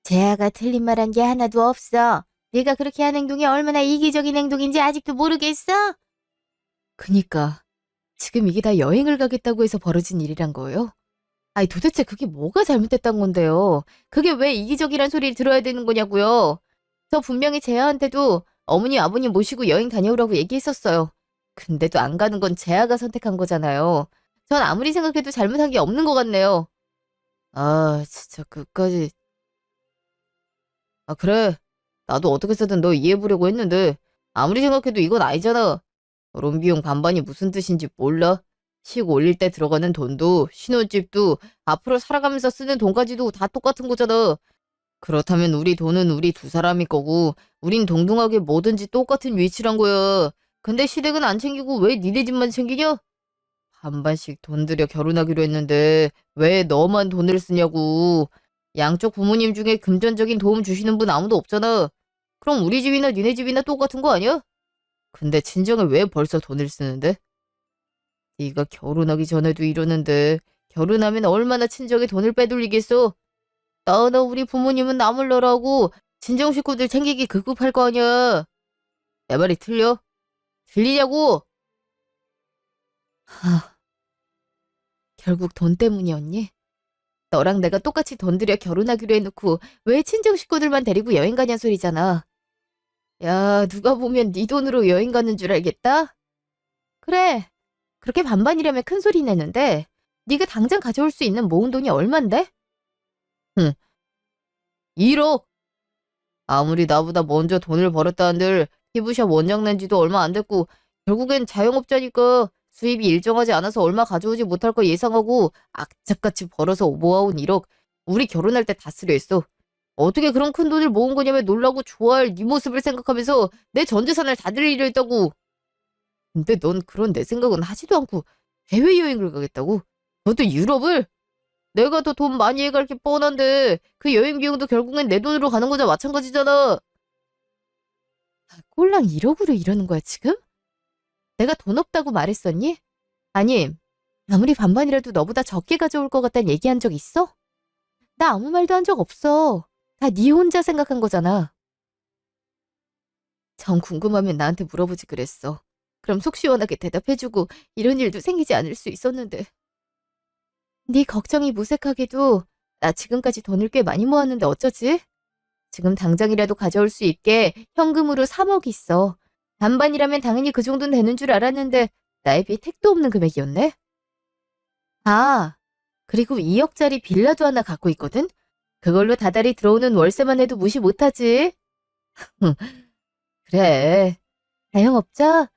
재아가 틀린 말한 게 하나도 없어. 네가 그렇게 한 행동이 얼마나 이기적인 행동인지 아직도 모르겠어? 그니까 지금 이게 다 여행을 가겠다고 해서 벌어진 일이란 거예요? 아니 도대체 그게 뭐가 잘못됐단 건데요? 그게 왜 이기적이란 소리를 들어야 되는 거냐고요? 저 분명히 재아한테도 어머니 아버님 모시고 여행 다녀오라고 얘기했었어요. 근데도 안 가는 건 재아가 선택한 거잖아요. 전 아무리 생각해도 잘못한 게 없는 것 같네요. 아, 진짜 그까지. 아, 그래. 나도 어떻게 해서든 너 이해해보려고 했는데 아무리 생각해도 이건 아니잖아. 결혼 비용 반반이 무슨 뜻인지 몰라? 식 올릴 때 들어가는 돈도 신혼집도 앞으로 살아가면서 쓰는 돈까지도 다 똑같은 거잖아. 그렇다면 우리 돈은 우리 두 사람이 거고 우린 동등하게 뭐든지 똑같은 위치란 거야. 근데 시댁은 안 챙기고 왜 니네 집만 챙기냐? 반반씩 돈 들여 결혼하기로 했는데 왜 너만 돈을 쓰냐고. 양쪽 부모님 중에 금전적인 도움 주시는 분 아무도 없잖아. 그럼 우리 집이나 니네 집이나 똑같은 거 아니야? 근데 친정에 왜 벌써 돈을 쓰는데? 네가 결혼하기 전에도 이러는데 결혼하면 얼마나 친정에 돈을 빼돌리겠어? 나나 우리 부모님은 나물러라고 친정 식구들 챙기기 급급할 거 아니야. 내 말이 틀려? 들리냐고? 하, 결국 돈 때문이었니? 너랑 내가 똑같이 돈 들여 결혼하기로 해놓고 왜 친정 식구들만 데리고 여행 가냐 소리잖아. 야, 누가 보면 네 돈으로 여행 가는 줄 알겠다? 그래, 그렇게 반반이라면 큰 소리 내는데 네가 당장 가져올 수 있는 모은 돈이 얼만데? 응, 1억. 아무리 나보다 먼저 돈을 벌었다는들 피부샵 원장 낸 지도 얼마 안 됐고 결국엔 자영업자니까 수입이 일정하지 않아서 얼마 가져오지 못할 거 예상하고 악착같이 벌어서 모아온 1억 우리 결혼할 때 다 쓰려 했어. 어떻게 그런 큰 돈을 모은 거냐며 놀라고 좋아할 네 모습을 생각하면서 내 전 재산을 다 들이려 했다고. 근데 넌 그런 내 생각은 하지도 않고 해외여행을 가겠다고? 그것도 유럽을? 내가 더 돈 많이 해갈 게 뻔한데 그 여행 비용도 결국엔 내 돈으로 가는 거자 마찬가지잖아. 꼴랑 1억으로 이러는 거야 지금? 내가 돈 없다고 말했었니? 아니, 아무리 반반이라도 너보다 적게 가져올 것 같다는 얘기한 적 있어? 나 아무 말도 한 적 없어. 다 네 혼자 생각한 거잖아. 정 궁금하면 나한테 물어보지 그랬어. 그럼 속 시원하게 대답해주고 이런 일도 생기지 않을 수 있었는데. 네 걱정이 무색하게도 나 지금까지 돈을 꽤 많이 모았는데 어쩌지? 지금 당장이라도 가져올 수 있게 현금으로 3억 있어. 반반이라면 당연히 그 정도는 되는 줄 알았는데 나에 비해 택도 없는 금액이었네. 아, 그리고 2억짜리 빌라도 하나 갖고 있거든? 그걸로 다달이 들어오는 월세만 해도 무시 못하지. 그래. 자영업자?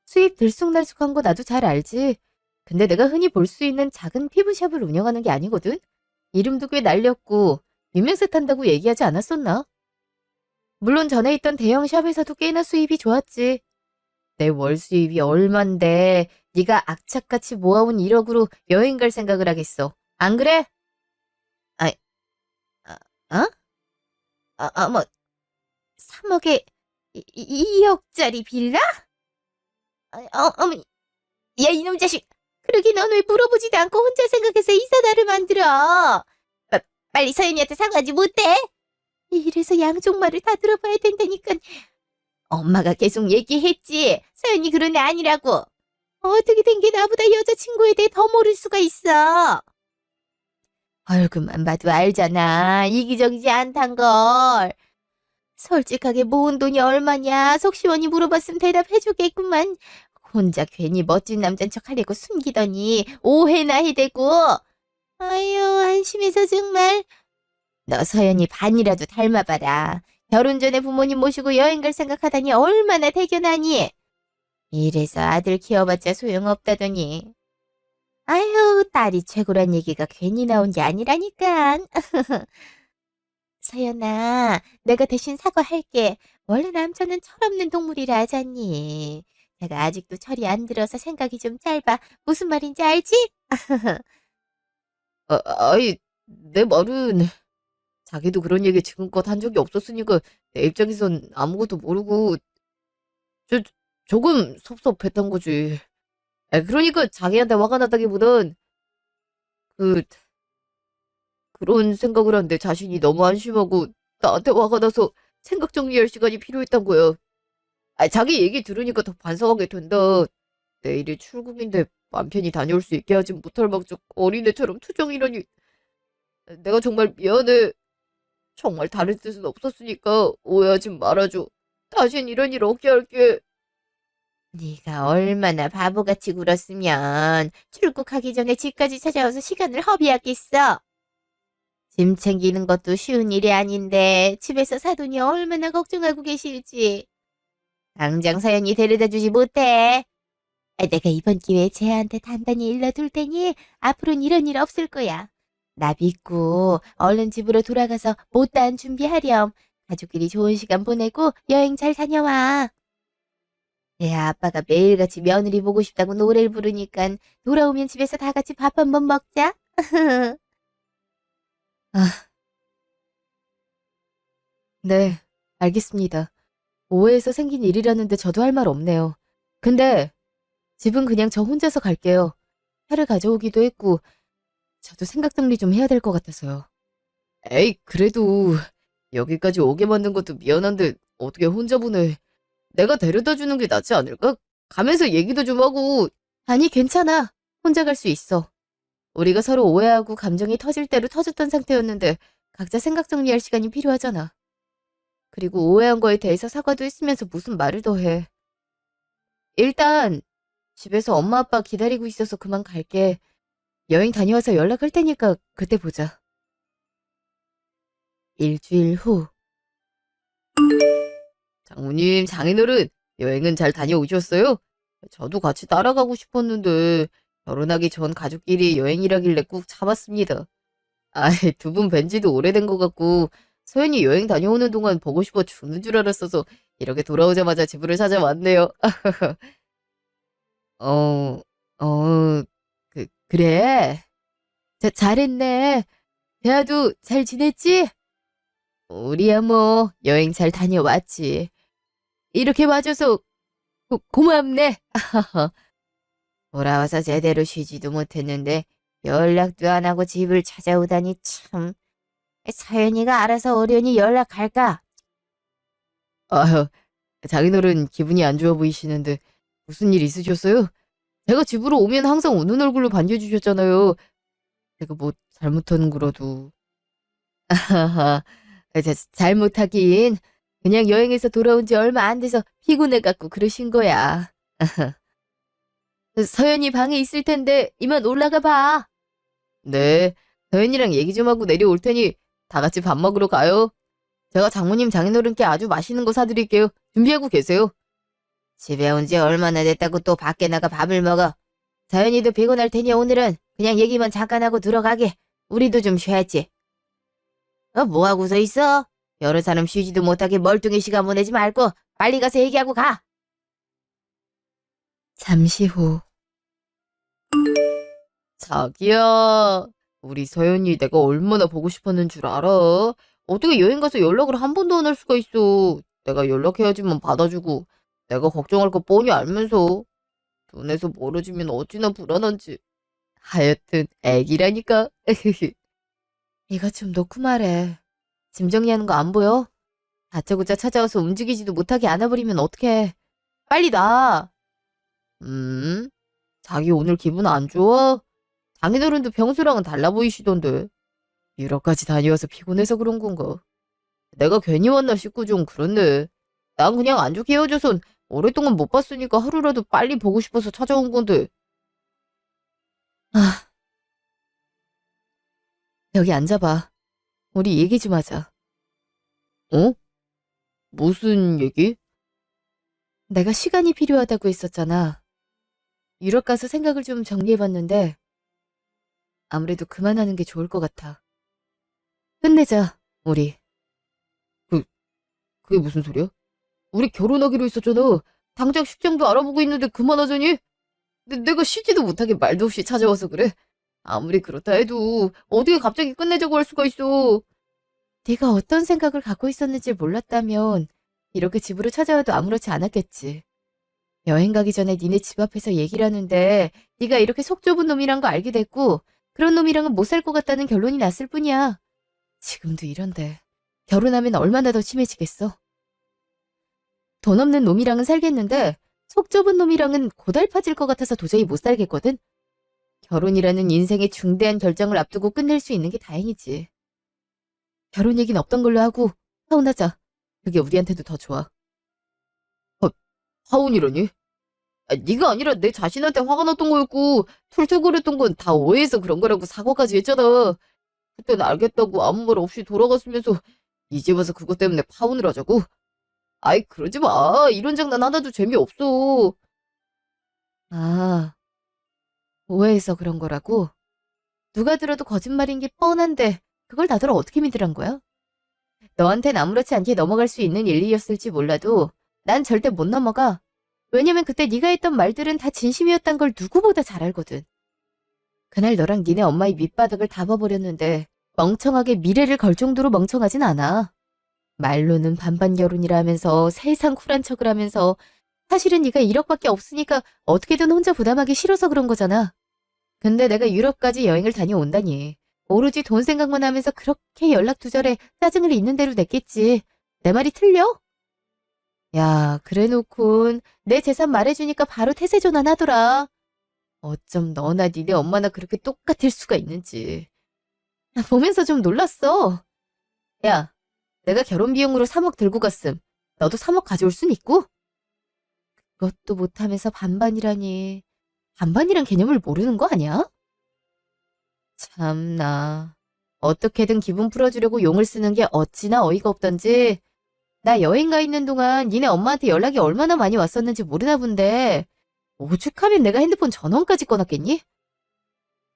수입 들쑥날쑥한 거 나도 잘 알지. 근데 내가 흔히 볼 수 있는 작은 피부샵을 운영하는 게 아니거든? 이름도 꽤 날렸고 유명세 탄다고 얘기하지 않았었나? 물론 전에 있던 대형 샵에서도 꽤나 수입이 좋았지. 내 월 수입이 얼만데 네가 악착같이 모아온 1억으로 여행 갈 생각을 하겠어. 안 그래? 아, 어? 뭐 3억에 2억짜리 빌라? 어머, 야 이놈 자식. 그러게 넌 왜 물어보지도 않고 혼자 생각해서 이사다를 만들어? 빨리 서연이한테 사과하지 못해? 이래서 양쪽 말을 다 들어봐야 된다니까. 엄마가 계속 얘기했지. 서연이 그런 애 아니라고. 어떻게 된 게 나보다 여자친구에 대해 더 모를 수가 있어. 얼굴만 봐도 알잖아. 이기적이지 않단 걸. 솔직하게 모은 돈이 얼마냐? 속 시원히 물어봤으면 대답해주겠구만. 혼자 괜히 멋진 남자인 척 하려고 숨기더니 오해나 해대고. 아유, 안심해서 정말. 너 서연이 반이라도 닮아봐라. 결혼 전에 부모님 모시고 여행 갈 생각하다니 얼마나 대견하니. 이래서 아들 키워봤자 소용없다더니. 아유, 딸이 최고란 얘기가 괜히 나온 게 아니라니까. 서연아, 내가 대신 사과할게. 원래 남자는 철없는 동물이라 하잖니. 내가 아직도 철이 안 들어서 생각이 좀 짧아. 무슨 말인지 알지? 아이, 내 말은 자기도 그런 얘기 지금껏 한 적이 없었으니까 내 입장에선 아무것도 모르고 저, 조금 섭섭했던 거지. 그러니까 자기한테 화가 났다기보단 그 그런 생각을 한 내 자신이 너무 안심하고 나한테 화가 나서 생각 정리할 시간이 필요했던 거야. 자기 얘기 들으니까 더 반성하게 된다. 내일이 출국인데 맘 편히 다녀올 수 있게 하지 못할 망정 어린애처럼 투정이라니. 내가 정말 미안해. 정말 다른 뜻은 없었으니까 오해하지 말아줘. 다신 이런 일 없게 할게. 네가 얼마나 바보같이 굴었으면 출국하기 전에 집까지 찾아와서 시간을 허비하겠어. 짐 챙기는 것도 쉬운 일이 아닌데 집에서 사돈이 얼마나 걱정하고 계실지. 당장 사연이 데려다 주지 못해. 내가 이번 기회에 쟤한테 단단히 일러둘 테니 앞으로는 이런 일 없을 거야. 나 믿고 얼른 집으로 돌아가서 못다한 준비하렴. 가족끼리 좋은 시간 보내고 여행 잘 다녀와. 아빠가 매일같이 며느리 보고 싶다고 노래를 부르니까 돌아오면 집에서 다 같이 밥 한번 먹자. 아, 네, 알겠습니다. 오해에서 생긴 일이라는데 저도 할 말 없네요. 근데 집은 그냥 저 혼자서 갈게요. 차를 가져오기도 했고 저도 생각 정리 좀 해야 될 것 같아서요. 에이, 그래도 여기까지 오게 만든 것도 미안한데 어떻게 혼자 보내. 내가 데려다 주는 게 낫지 않을까? 가면서 얘기도 좀 하고. 아니, 괜찮아. 혼자 갈 수 있어. 우리가 서로 오해하고 감정이 터질 대로 터졌던 상태였는데 각자 생각 정리할 시간이 필요하잖아. 그리고 오해한 거에 대해서 사과도 했으면서 무슨 말을 더 해. 일단 집에서 엄마 아빠 기다리고 있어서 그만 갈게. 여행 다녀와서 연락할 테니까 그때 보자. 일주일 후. 장모님, 장인어른, 여행은 잘 다녀오셨어요? 저도 같이 따라가고 싶었는데 결혼하기 전 가족끼리 여행이라길래 꾹 참았습니다. 아이, 두 분 뵌 지도 오래된 것 같고 소연이 여행 다녀오는 동안 보고 싶어 죽는 줄 알았어서 이렇게 돌아오자마자 집으로 찾아왔네요. 어, 그래? 잘했네. 대하도 잘 지냈지? 우리야 뭐 여행 잘 다녀왔지. 이렇게 와줘서 고맙네. 돌아와서 제대로 쉬지도 못했는데 연락도 안 하고 집을 찾아오다니 참. 서연이가 알아서 어련히 연락할까? 아휴, 장인어른 기분이 안 좋아 보이시는데 무슨 일 있으셨어요? 제가 집으로 오면 항상 웃는 얼굴로 반겨주셨잖아요. 제가 뭐 잘못한 거라도. 하하, 잘못하긴. 그냥 여행에서 돌아온 지 얼마 안 돼서 피곤해갖고 그러신 거야. 서연이 방에 있을 텐데 이만 올라가 봐. 네, 서연이랑 얘기 좀 하고 내려올 테니 다 같이 밥 먹으러 가요. 제가 장모님 장인어른께 아주 맛있는 거 사드릴게요. 준비하고 계세요. 집에 온 지 얼마나 됐다고 또 밖에 나가 밥을 먹어. 서연이도 피곤할 테니 오늘은 그냥 얘기만 잠깐 하고 들어가게. 우리도 좀 쉬어야지. 뭐 하고서 있어? 여러 사람 쉬지도 못하게 멀뚱히 시간 보내지 말고 빨리 가서 얘기하고 가. 잠시 후. 자기야, 우리 서연이 내가 얼마나 보고 싶었는 줄 알아? 어떻게 여행 가서 연락을 한 번도 안 할 수가 있어. 내가 연락해야지만 받아주고 내가 걱정할 거 뻔히 알면서 눈에서 멀어지면 어찌나 불안한지. 하여튼 애기라니까. 이거 좀 놓고 말해. 짐 정리하는 거 안 보여? 다짜고짜 찾아와서 움직이지도 못하게 안아버리면 어떡해. 빨리 나. 자기 오늘 기분 안 좋아? 장인어른도 평소랑은 달라 보이시던데. 유럽까지 다녀와서 피곤해서 그런 건가? 내가 괜히 왔나 싶고 좀 그렇네. 난 그냥 안 좋게 헤어져선 오랫동안 못 봤으니까 하루라도 빨리 보고 싶어서 찾아온 건데. 아, 여기 앉아봐. 우리 얘기 좀 하자. 어? 무슨 얘기? 내가 시간이 필요하다고 했었잖아. 유럽 가서 생각을 좀 정리해봤는데 아무래도 그만하는 게 좋을 것 같아. 끝내자, 우리. 그, 그게 무슨 소리야? 우리 결혼하기로 했었잖아. 당장 식장도 알아보고 있는데 그만하자니? 내가 쉬지도 못하게 말도 없이 찾아와서 그래. 아무리 그렇다 해도 어떻게 갑자기 끝내자고 할 수가 있어. 네가 어떤 생각을 갖고 있었는지 몰랐다면 이렇게 집으로 찾아와도 아무렇지 않았겠지. 여행 가기 전에 니네 집 앞에서 얘기를 하는데 네가 이렇게 속 좁은 놈이란 거 알게 됐고 그런 놈이랑은 못 살 것 같다는 결론이 났을 뿐이야. 지금도 이런데 결혼하면 얼마나 더 심해지겠어. 돈 없는 놈이랑은 살겠는데 속 좁은 놈이랑은 고달파질 것 같아서 도저히 못 살겠거든. 결혼이라는 인생의 중대한 결정을 앞두고 끝낼 수 있는 게 다행이지. 결혼 얘기는 없던 걸로 하고 파혼하자. 그게 우리한테도 더 좋아. 파혼이라니? 네가 아니라 내 자신한테 화가 났던 거였고 툴툴거렸던 건 다 오해해서 그런 거라고 사과까지 했잖아. 그땐 알겠다고 아무 말 없이 돌아갔으면서 이제 와서 그것 때문에 파혼을 하자고? 아이, 그러지 마. 이런 장난 하나도 재미없어. 아, 오해해서 그런 거라고? 누가 들어도 거짓말인 게 뻔한데 그걸 다들 어떻게 믿으란 거야? 너한텐 아무렇지 않게 넘어갈 수 있는 일이었을지 몰라도 난 절대 못 넘어가. 왜냐면 그때 네가 했던 말들은 다 진심이었단 걸 누구보다 잘 알거든. 그날 너랑 니네 엄마의 밑바닥을 다 봐버렸는데 멍청하게 미래를 걸 정도로 멍청하진 않아. 말로는 반반 결혼이라 하면서 세상 쿨한 척을 하면서 사실은 네가 1억밖에 없으니까 어떻게든 혼자 부담하기 싫어서 그런 거잖아. 근데 내가 유럽까지 여행을 다녀온다니. 오로지 돈 생각만 하면서 그렇게 연락 두절에 짜증을 있는 대로 냈겠지. 내 말이 틀려? 야, 그래 놓곤 내 재산 말해주니까 바로 태세 전환하더라. 어쩜 너나 니네 엄마나 그렇게 똑같을 수가 있는지. 나 보면서 좀 놀랐어. 야, 내가 결혼 비용으로 3억 들고 갔음. 너도 3억 가져올 순 있고? 그것도 못하면서 반반이라니. 반반이란 개념을 모르는 거 아니야? 참나. 어떻게든 기분 풀어주려고 용을 쓰는 게 어찌나 어이가 없던지. 나 여행 가 있는 동안 니네 엄마한테 연락이 얼마나 많이 왔었는지 모르나 본데 오죽하면 내가 핸드폰 전원까지 꺼놨겠니?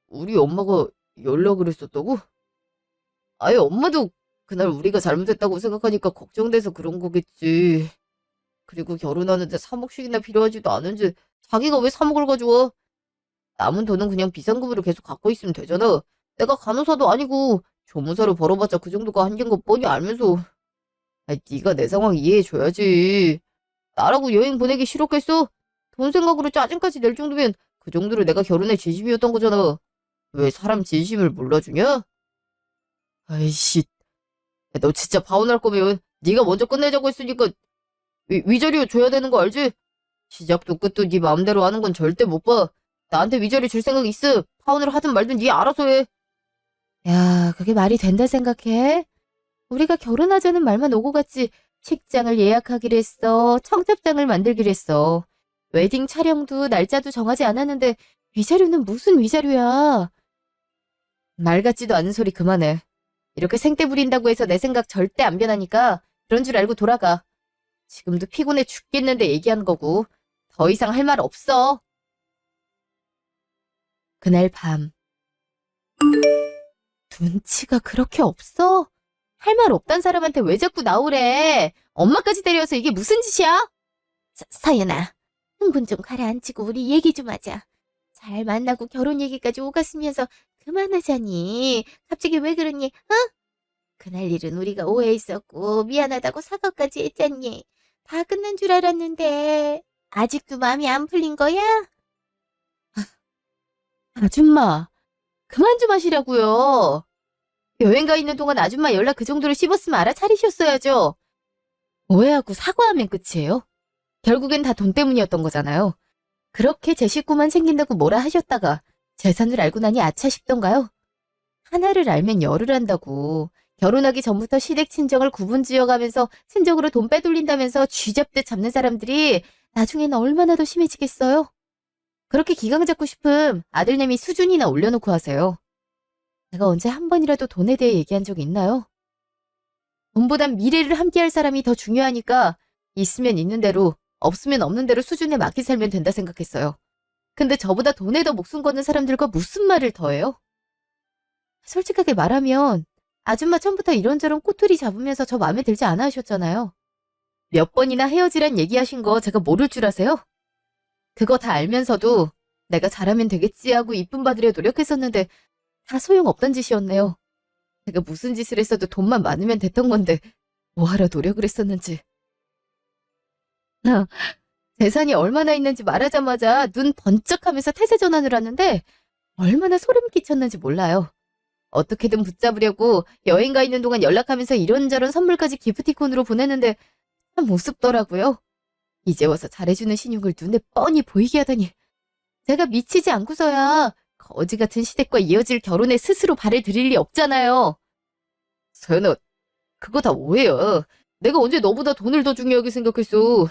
우리 엄마가 연락을 했었다고? 아예 엄마도 그날 우리가 잘못했다고 생각하니까 걱정돼서 그런 거겠지. 그리고 결혼하는데 3억씩이나 필요하지도 않은지 자기가 왜 3억을 가져와? 남은 돈은 그냥 비상금으로 계속 갖고 있으면 되잖아. 내가 간호사도 아니고 조무사로 벌어봤자 그 정도가 한계인 거 뻔히 알면서. 아이, 네가 내 상황 이해해줘야지. 나라고 여행 보내기 싫었겠어? 돈 생각으로 짜증까지 낼 정도면 그 정도로 내가 결혼에 진심이었던 거잖아. 왜 사람 진심을 몰라주냐? 아이씨, 야, 너 진짜 파혼할 거면 네가 먼저 끝내자고 했으니까 위자료 줘야 되는 거 알지? 시작도 끝도 네 마음대로 하는 건 절대 못 봐. 나한테 위자료 줄 생각 있어. 파혼을 하든 말든 네 알아서 해. 야, 그게 말이 된다 생각해? 우리가 결혼하자는 말만 오고 갔지. 식장을 예약하기로 했어. 청첩장을 만들기로 했어. 웨딩 촬영도 날짜도 정하지 않았는데 위자료는 무슨 위자료야? 말 같지도 않은 소리 그만해. 이렇게 생떼 부린다고 해서 내 생각 절대 안 변하니까 그런 줄 알고 돌아가. 지금도 피곤해 죽겠는데 얘기한 거고 더 이상 할 말 없어. 그날 밤 눈치가 그렇게 없어? 할 말 없단 사람한테 왜 자꾸 나오래? 엄마까지 데려와서 이게 무슨 짓이야? 서연아, 흥분 좀 가라앉히고 우리 얘기 좀 하자. 잘 만나고 결혼 얘기까지 오갔으면서 그만하자니. 갑자기 왜 그러니? 어? 그날 일은 우리가 오해했었고 미안하다고 사과까지 했잖니. 다 끝난 줄 알았는데 아직도 마음이 안 풀린 거야? 아줌마, 그만 좀 하시라고요. 여행 가 있는 동안 아줌마 연락 그 정도로 씹었으면 알아차리셨어야죠. 오해하고 사과하면 끝이에요. 결국엔 다 돈 때문이었던 거잖아요. 그렇게 제 식구만 챙긴다고 뭐라 하셨다가 재산을 알고 나니 아차 싶던가요? 하나를 알면 열을 한다고. 결혼하기 전부터 시댁 친정을 구분지어가면서 친정으로 돈 빼돌린다면서 쥐잡듯 잡는 사람들이 나중에는 얼마나 더 심해지겠어요? 그렇게 기강 잡고 싶음 아들내미 수준이나 올려놓고 하세요. 제가 언제 한 번이라도 돈에 대해 얘기한 적 있나요? 돈보단 미래를 함께할 사람이 더 중요하니까 있으면 있는 대로 없으면 없는 대로 수준에 맞게 살면 된다 생각했어요. 근데 저보다 돈에 더 목숨 거는 사람들과 무슨 말을 더해요? 솔직하게 말하면 아줌마 처음부터 이런저런 꼬투리 잡으면서 저 마음에 들지 않아 하셨잖아요. 몇 번이나 헤어지란 얘기하신 거 제가 모를 줄 아세요? 그거 다 알면서도 내가 잘하면 되겠지 하고 이쁨 받으려 노력했었는데 다 소용없던 짓이었네요. 제가 무슨 짓을 했어도 돈만 많으면 됐던 건데 뭐하러 노력을 했었는지. 재산이 얼마나 있는지 말하자마자 눈 번쩍하면서 태세 전환을 하는데 얼마나 소름 끼쳤는지 몰라요. 어떻게든 붙잡으려고 여행 가 있는 동안 연락하면서 이런저런 선물까지 기프티콘으로 보내는데 참 우습더라고요. 이제 와서 잘해주는 신용을 눈에 뻔히 보이게 하다니. 제가 미치지 않고서야 거지 같은 시댁과 이어질 결혼에 스스로 발을 들일 리 없잖아요. 서연아, 그거 다 오해야. 내가 언제 너보다 돈을 더 중요하게 생각했어.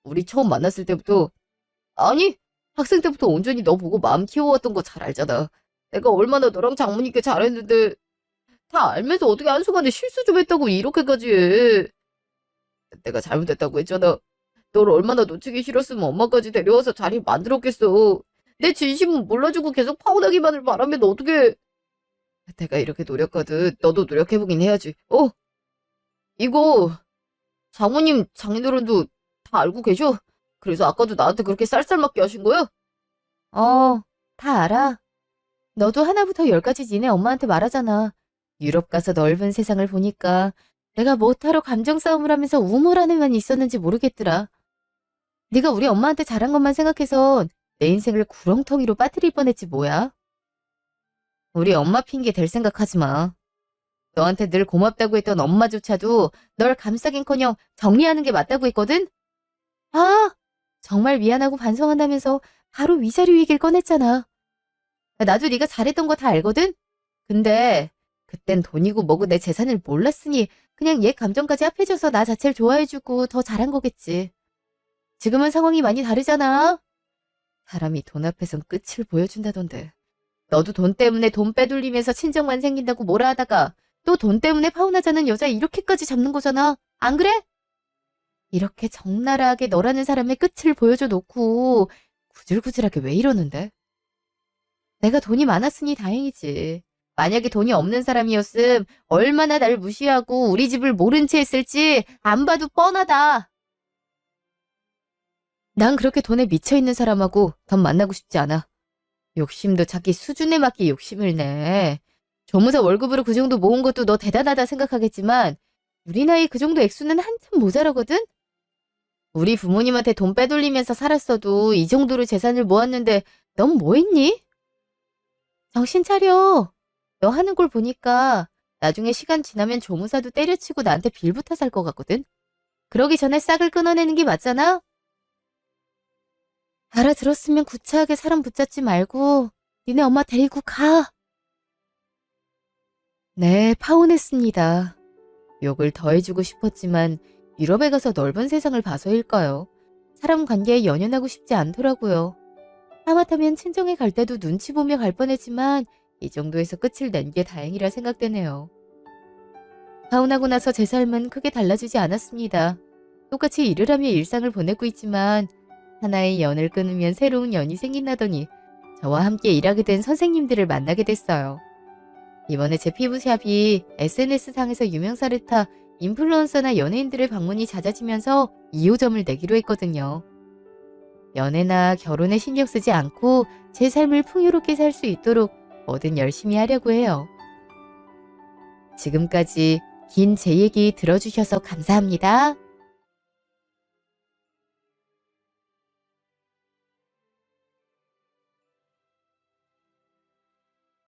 우리 처음 만났을 때부터, 아니, 학생 때부터 온전히 너 보고 마음 키워왔던 거 잘 알잖아. 내가 얼마나 너랑 장모님께 잘했는데 다 알면서 어떻게 한순간에 실수 좀 했다고 이렇게까지 해. 내가 잘못했다고 했잖아. 널 얼마나 놓치기 싫었으면 엄마까지 데려와서 자리 만들었겠어. 내 진심은 몰라주고 계속 파혼하기만을 바라면 어떡해. 내가 이렇게 노력하듯 너도 노력해보긴 해야지. 이거 장모님 장인어른도 다 알고 계셔? 그래서 아까도 나한테 그렇게 쌀쌀맞게 하신 거야? 다 알아. 너도 하나부터 열까지 니네 엄마한테 말하잖아. 유럽 가서 넓은 세상을 보니까 내가 뭐하러 감정 싸움을 하면서 우물안에만 있었는지 모르겠더라. 네가 우리 엄마한테 잘한 것만 생각해선 내 인생을 구렁텅이로 빠뜨릴 뻔했지 뭐야. 우리 엄마 핑계 댈 생각하지 마. 너한테 늘 고맙다고 했던 엄마조차도 널 감싸긴커녕 정리하는 게 맞다고 했거든? 아, 정말 미안하고 반성한다면서 바로 위자료 얘기를 꺼냈잖아. 나도 네가 잘했던 거 다 알거든? 근데 그땐 돈이고 뭐고 내 재산을 몰랐으니 그냥 얘 감정까지 합해져서 나 자체를 좋아해주고 더 잘한 거겠지. 지금은 상황이 많이 다르잖아. 사람이 돈 앞에선 끝을 보여준다던데. 너도 돈 때문에 돈 빼돌리면서 친정만 생긴다고 뭐라 하다가 또 돈 때문에 파혼하자는 여자 이렇게까지 잡는 거잖아. 안 그래? 이렇게 적나라하게 너라는 사람의 끝을 보여줘 놓고 구질구질하게 왜 이러는데? 내가 돈이 많았으니 다행이지. 만약에 돈이 없는 사람이었음 얼마나 날 무시하고 우리 집을 모른 채 했을지 안 봐도 뻔하다. 난 그렇게 돈에 미쳐있는 사람하고 더 만나고 싶지 않아. 욕심도 자기 수준에 맞게 욕심을 내. 조무사 월급으로 그 정도 모은 것도 너 대단하다 생각하겠지만 우리 나이 그 정도 액수는 한참 모자라거든? 우리 부모님한테 돈 빼돌리면서 살았어도 이 정도로 재산을 모았는데 넌 뭐 했니? 정신 차려. 너 하는 걸 보니까 나중에 시간 지나면 조무사도 때려치고 나한테 빌부터 살 것 같거든? 그러기 전에 싹을 끊어내는 게 맞잖아? 알아들었으면 구차하게 사람 붙잡지 말고 니네 엄마 데리고 가. 네, 파혼했습니다. 욕을 더해주고 싶었지만 유럽에 가서 넓은 세상을 봐서일까요? 사람 관계에 연연하고 싶지 않더라고요. 하마터면 친정에 갈 때도 눈치 보며 갈 뻔했지만 이 정도에서 끝을 낸 게 다행이라 생각되네요. 파혼하고 나서 제 삶은 크게 달라지지 않았습니다. 똑같이 일을 하며 일상을 보내고 있지만 하나의 연을 끊으면 새로운 연이 생긴다더니 저와 함께 일하게 된 선생님들을 만나게 됐어요. 이번에 제 피부샵이 SNS상에서 유명세를 타 인플루언서나 연예인들의 방문이 잦아지면서 2호점을 내기로 했거든요. 연애나 결혼에 신경 쓰지 않고 제 삶을 풍요롭게 살 수 있도록 뭐든 열심히 하려고 해요. 지금까지 긴 제 얘기 들어주셔서 감사합니다.